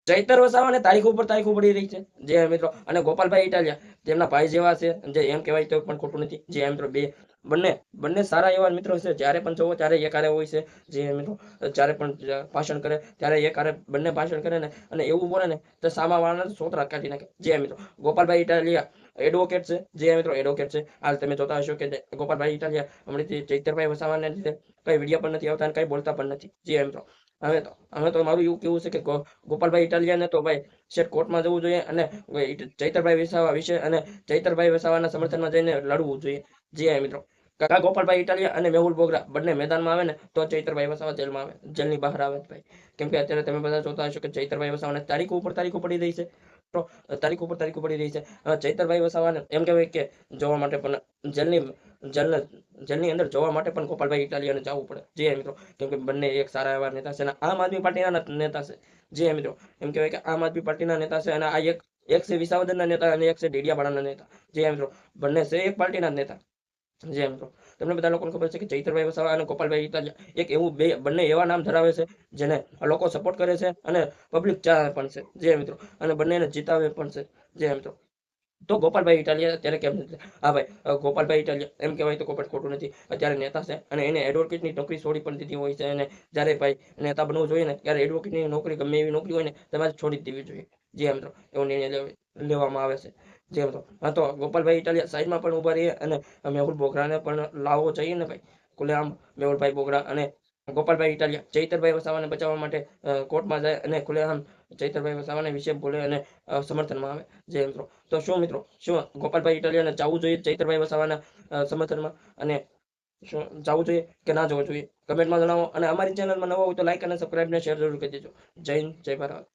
ચૈતર વસાવાને તારીખ ઉપર તારીખો પડી રહી છે જે મિત્રો, અને ગોપાલભાઈ ઇટાલિયા તેમના ભાઈ જેવા છે, જે એમ કહેવાય તો પણ ખોટું નથી. જે મિત્રો બે બંને બંને સારા એવા મિત્રો છે, જ્યારે પણ જોવો ત્યારે એકારે હોય છે. જે મિત્રો જ્યારે પણ ભાષણ કરે ત્યારે એકારે બંને ભાષણ કરે ને, અને એવું બોલે ને તો સામા વાળાને સોતરા કાઢી નાખે. જે મિત્રો ગોપાલભાઈ ઇટાલિયા એડવોકેટ છે. જે મિત્રો એડવોકેટ છે. હાલ તમે જોતા હશો કે ગોપાલભાઈ ઇટાલિયા હમણાંથી ચૈતરભાઈ વસાવાને લીધે કઈ વિડીયો પણ નથી આવતા અને કઈ બોલતા પણ નથી. જે મિત્રો હવે તો મારું એવું કેવું છે કે ગોપાલભાઈ ઇટાલિયાને તો ભાઈ શેઠ કોર્ટમાં જવું જોઈએ, અને ચૈતરભાઈ વસાવા વિશે અને ચૈતરભાઈ વસાવાના સમર્થનમાં જઈને લડવું જોઈએ. જે મિત્રો કાકા ગોપાલભાઈ ઇટાલિયા અને મેહુલ બોગરા બંને મેદાનમાં આવે ને તો ચૈતરભાઈ વસાવા જેલમાં આવે, જેલની બહાર આવે ભાઈ. કેમ કે અત્યારે તમે બધા જોતા હશો કે ચૈતરભાઈ વસાવાને તારીખો ઉપર તારીખો પડી રહી છે. તો તારીખ ઉપર તારીખો પડી રહી છે. હવે ચૈતરભાઈ વસાવાને એમ કહેવાય કે જોવા માટે પણ જેલની જેલ જેલની અંદર જોવા માટે પણ ગોપાલભાઈ ઇટાલિયાને જવું પડે. જે મિત્રો કેમ કે બંને એક સારા એવા નેતા છે, અને આમ આદમી પાર્ટીના નેતા છે. જે મિત્રો એમ કહેવાય કે આમ આદમી પાર્ટીના નેતા છે, અને આ એક છે વિસાવદરના નેતા અને એક છે ડેડિયાપાડાના નેતા. જે મિત્રો બંને છે એક પાર્ટીના જ નેતા. જે મિત્રો તમને બધા લોકોને ખબર છે કે ચૈતરભાઈ વસાવા અને ગોપાલભાઈ ઇટાલિયા એક એવું બંને એવા નામ ધરાવે છે જેને લોકો સપોર્ટ કરે છે અને પબ્લિક ચાહે પણ છે. જે મિત્રો અને બંનેને જીતાવે પણ છે. જે મિત્રો તો ગોપાલભાઈ ઇટાલિયા અત્યારે કેમ નથી? હા ભાઈ, ગોપાલભાઈ ઇટાલિયા એમ કહેવાય તો કોઈ પણ ખોટું નથી. અત્યારે નેતા છે અને એને એડવોકેટની નોકરી છોડી પણ દીધી હોય છે, અને જ્યારે ભાઈ નેતા બનવું જોઈએ ને ત્યારે એડવોકેટની નોકરી ગમે એવી નોકરી હોય ને તમારે છોડી જ દેવી જોઈએ. જે મિત્રો એવો નિર્ણય લેવામાં આવે છે. જે મિત્રો હા, તો ગોપાલભાઈ ઇટાલિયા સાઈડમાં પણ ઉભા રહીએ, અને મેહુલ બોગરાને પણ લાવવો જોઈએ ને ભાઈ. ખુલ્લેઆમ મેહુલભાઈ બોગરા અને ગોપાલભાઈ ઇટાલિયા ચૈતરભાઈ વસાવાને બચાવવા માટે કોર્ટમાં જાય અને ખુલ્લેઆમ ચૈતરભાઈ વસાવાને વિશે બોલે અને સમર્થનમાં આવે. જે મિત્રો તો શું ગોપાલભાઈ ઇટાલિયાને જવું જોઈએ ચૈતરભાઈ વસાવાના સમર્થનમાં, અને શું જવું જોઈએ કે ના જવું જોઈએ કમેન્ટમાં જણાવો, અને અમારી ચેનલમાં નવો હોય તો લાઈક અને સબસ્ક્રાઈબ ને શેર જરૂર કરી દેજો. જય હિન્દ, જય ભારત.